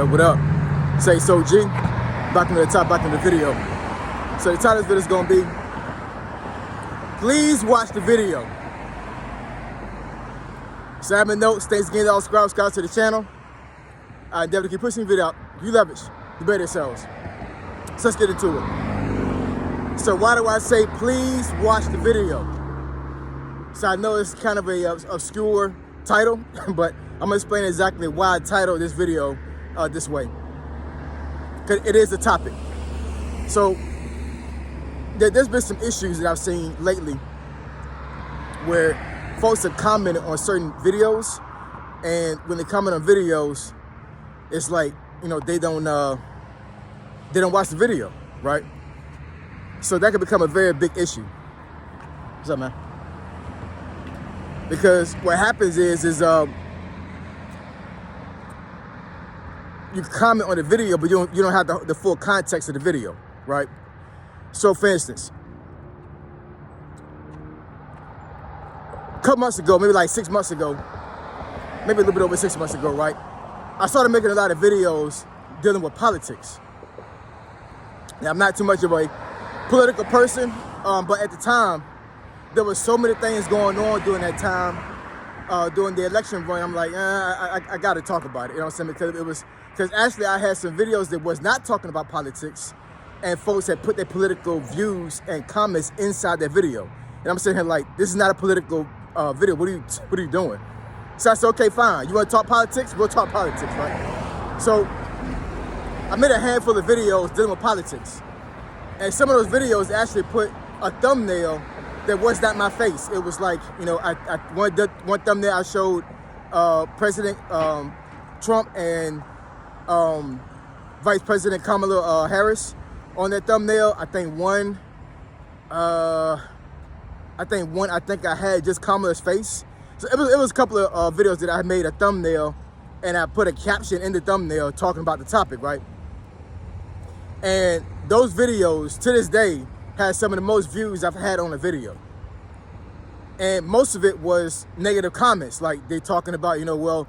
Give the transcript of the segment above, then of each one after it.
What up? Say so G. Back into the top, back in the video. So the title of this video is gonna be, please watch the video. So I have a note, thanks again to all subscribe to the channel. I endeavor to keep pushing the video out. You love it, you better yourselves. So let's get into it. So why do I say please watch the video? So I know it's kind of a obscure title, but I'm gonna explain exactly why I titled this video this way. Because it is a topic. So there's been some issues that I've seen lately where folks have commented on certain videos, and when they comment on videos, it's like, you know, they don't watch the video, right? So that could become a very big issue. What's up, man? Because what happens is you comment on the video, but you don't have the full context of the video, right? So for instance, a couple months ago, maybe like 6 months ago, maybe a little bit over 6 months ago, right? I started making a lot of videos dealing with politics. Now, I'm not too much of a political person, but at the time, there was so many things going on during that time, during the election run. I'm like, I got to talk about it. You know what I'm saying? Because actually I had some videos that was not talking about politics, and folks had put their political views and comments inside that video. And I'm sitting here like, this is not a political video. What are you doing? So I said, okay, fine. You want to talk politics? We'll talk politics, right? So I made a handful of videos dealing with politics. And some of those videos actually put a thumbnail that was not my face. It was like, you know, one thumbnail I showed President Trump and Vice President Kamala Harris on that thumbnail. I think I had just Kamala's face. So it was a couple of videos that I made a thumbnail, and I put a caption in the thumbnail talking about the topic, right? And those videos to this day has some of the most views I've had on a video. And most of it was negative comments, like they talking about, I don't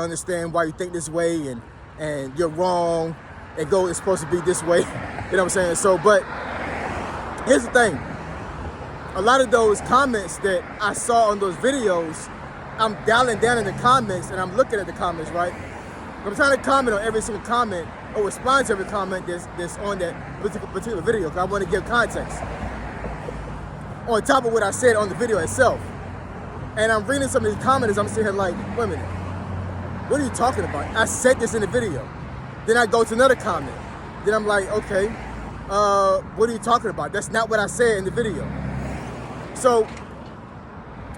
understand why you think this way, and you're wrong. It's supposed to be this way. You know what I'm saying? So, but here's the thing. A lot of those comments that I saw on those videos, I'm dialing down in the comments and I'm looking at the comments, right? I'm trying to comment on every single comment or respond to every comment that's on that particular video, because I want to give context on top of what I said on the video itself. And I'm reading some of these comments, I'm sitting here like, wait a minute, what are you talking about? I said this in the video. Then I go to another comment. Then I'm like, okay, what are you talking about? That's not what I said in the video. So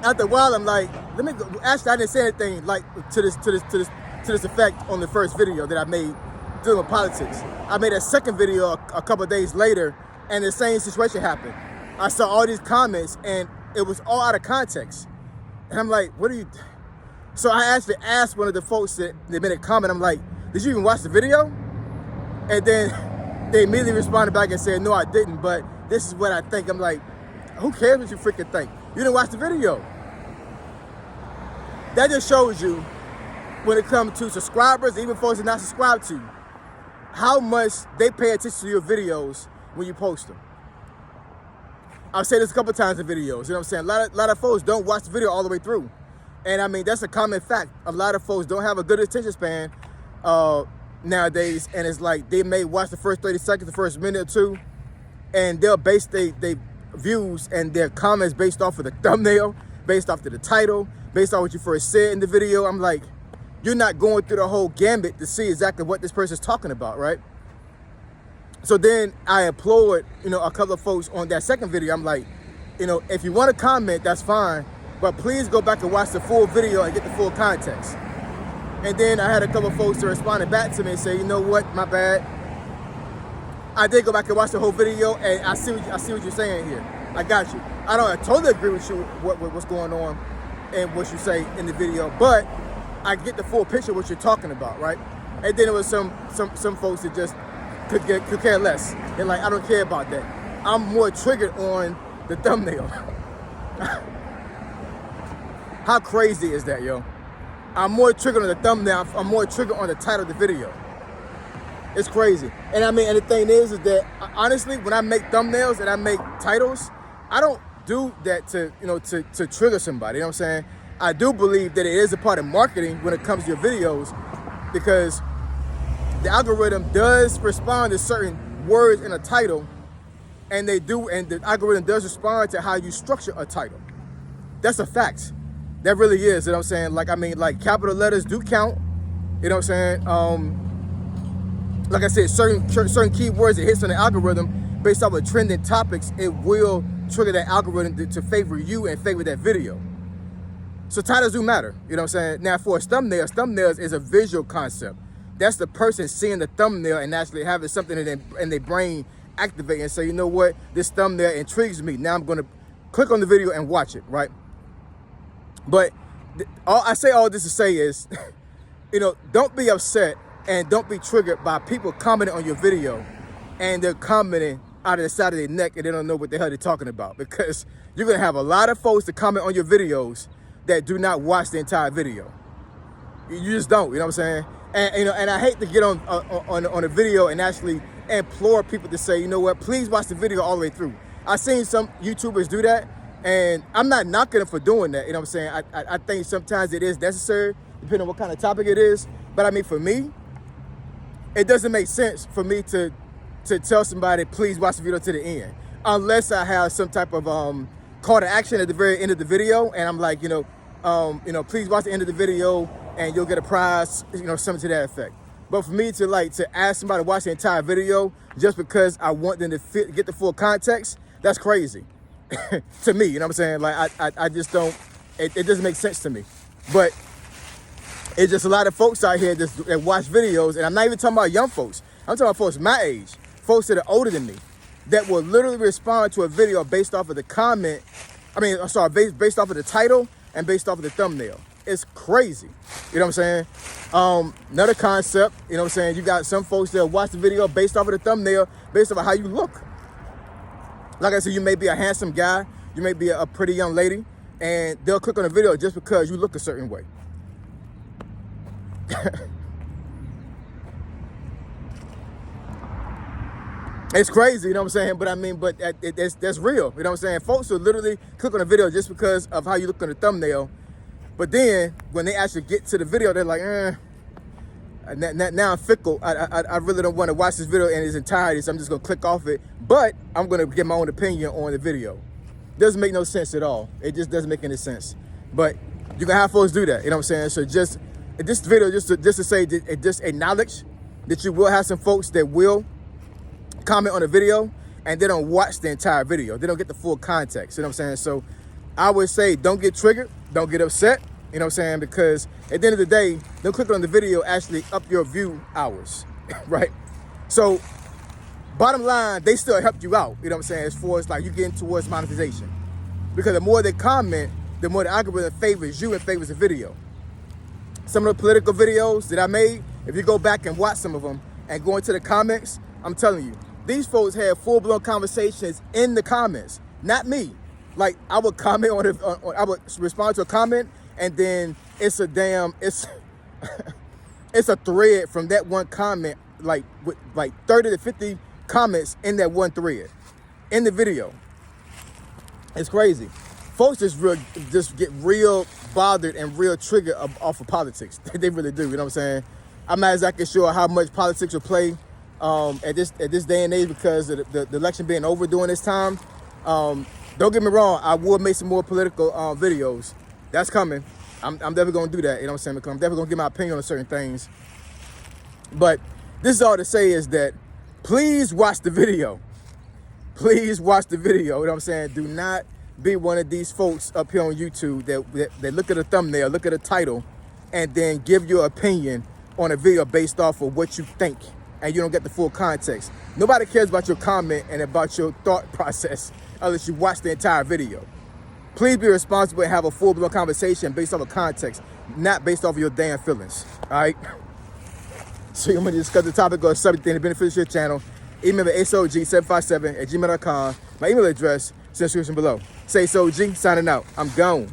after a while, I'm like, let me go. Actually, I didn't say anything like to this effect on the first video that I made dealing with politics. I made a second video a couple of days later, and the same situation happened. I saw all these comments, and it was all out of context. And I'm like, what are you? So I actually asked one of the folks that made a comment. I'm like, did you even watch the video? And then they immediately responded back and said, no, I didn't, but this is what I think. I'm like, who cares what you freaking think? You didn't watch the video. That just shows you, when it comes to subscribers, even folks that are not subscribed to you, how much they pay attention to your videos when you post them. I've said this a couple times in videos, you know what I'm saying? A lot of folks don't watch the video all the way through. And I mean, that's a common fact. A lot of folks don't have a good attention span nowadays, and it's like they may watch the first 30 seconds, the first minute or two, and they'll base their views and their comments based off of the thumbnail, based off of the title, based on what you first said in the video. I'm like, you're not going through the whole gambit to see exactly what this person's talking about, right? So then I implored, a couple of folks on that second video. I'm like, if you want to comment, that's fine, but please go back and watch the full video and get the full context. And then I had a couple of folks that responded back to me and say, you know what, my bad. I did go back and watch the whole video, and I see what you're saying here. I got you. I totally agree with you what's going on and what you say in the video, but I get the full picture of what you're talking about, right? And then there was some folks that just could care less. They're like, I don't care about that. I'm more triggered on the thumbnail. How crazy is that, yo? I'm more triggered on the thumbnail. I'm more triggered on the title of the video. It's crazy. And I mean, and the thing is that honestly, when I make thumbnails and I make titles, I don't do that to, you know, to trigger somebody. You know what I'm saying? I do believe that it is a part of marketing when it comes to your videos, because the algorithm does respond to certain words in a title, and the algorithm does respond to how you structure a title. That's a fact. That really is, you know what I'm saying? Like, I mean, like, capital letters do count, you know what I'm saying? Like I said, certain keywords that hits on the algorithm based off of trending topics, it will trigger that algorithm to favor you and favor that video. So titles do matter, you know what I'm saying? Now for thumbnails is a visual concept. That's the person seeing the thumbnail and actually having something in their brain activate and say, you know what, this thumbnail intrigues me. Now I'm gonna click on the video and watch it, right? But I say all this to say is, you know, don't be upset and don't be triggered by people commenting on your video and they're commenting out of the side of their neck and they don't know what the hell they're talking about, because you're gonna have a lot of folks to comment on your videos that do not watch the entire video. You just don't, you know what I'm saying? And you know, and I hate to get on a video and actually implore people to say, you know what, please watch the video all the way through. I've seen some YouTubers do that, and I'm not knocking them for doing that, you know what I'm saying? I think sometimes it is necessary, depending on what kind of topic it is. But I mean, for me, it doesn't make sense for me to tell somebody, please watch the video to the end, unless I have some type of call to action at the very end of the video, and I'm like, you know, please watch the end of the video and you'll get a prize, you know, something to that effect. But for me to ask somebody to watch the entire video just because I want them to get the full context, that's crazy to me, you know what I'm saying? Like, I just don't, it doesn't make sense to me. But it's just a lot of folks out here that watch videos, and I'm not even talking about young folks. I'm talking about folks my age, folks that are older than me, that will literally respond to a video based off of the comment. I mean, I'm sorry, based off of the title and based off of the thumbnail. It's crazy. You know what I'm saying? Another concept, you know what I'm saying? You got some folks that watch the video based off of the thumbnail, based off of how you look. Like I said, you may be a handsome guy, you may be a pretty young lady, and they'll click on the video just because you look a certain way. It's crazy, you know what I'm saying? But I mean, but that's real, you know what I'm saying? Folks will literally click on a video just because of how you look on the thumbnail. But then when they actually get to the video, they're like, now I'm fickle. I really don't want to watch this video in its entirety, so I'm just gonna click off it. But I'm gonna get my own opinion on the video. Doesn't make no sense at all. It just doesn't make any sense. But you can have folks do that, you know what I'm saying? So just this video, just to say, just acknowledge that you will have some folks that will comment on a video and they don't watch the entire video. They don't get the full context, you know what I'm saying? So I would say, don't get triggered, don't get upset, you know what I'm saying? Because at the end of the day, them clicking on the video actually up your view hours, right? So bottom line, they still helped you out, you know what I'm saying? As far as like you getting towards monetization. Because the more they comment, the more the algorithm favors you and favors the video. Some of the political videos that I made, if you go back and watch some of them and go into the comments, I'm telling you, these folks had full-blown conversations in the comments, not me. Like, I would comment I would respond to a comment, and then it's a thread from that one comment, like with like 30 to 50 comments in that one thread in the video. It's crazy. Folks just get real bothered and real triggered off of politics. They really do, you know what I'm saying? I'm not exactly sure how much politics will play at this day and age, because of the election being over during this time. Don't get me wrong, I will make some more political videos. That's coming. I'm definitely gonna do that, you know what I'm saying? Because I'm definitely gonna give my opinion on certain things. But this is all to say is that please watch the video. Please watch the video, you know what I'm saying? Do not be one of these folks up here on YouTube that look at the thumbnail, look at the title, and then give your opinion on a video based off of what you think, and you don't get the full context. Nobody cares about your comment and about your thought process unless you watch the entire video. Please be responsible and have a full-blown conversation based off of context, not based off of your damn feelings, all right? So you're going to discuss the topic or subject that benefits your channel. Email me at asog757@gmail.com. My email address is in the description below. Say SOG, signing out. I'm gone.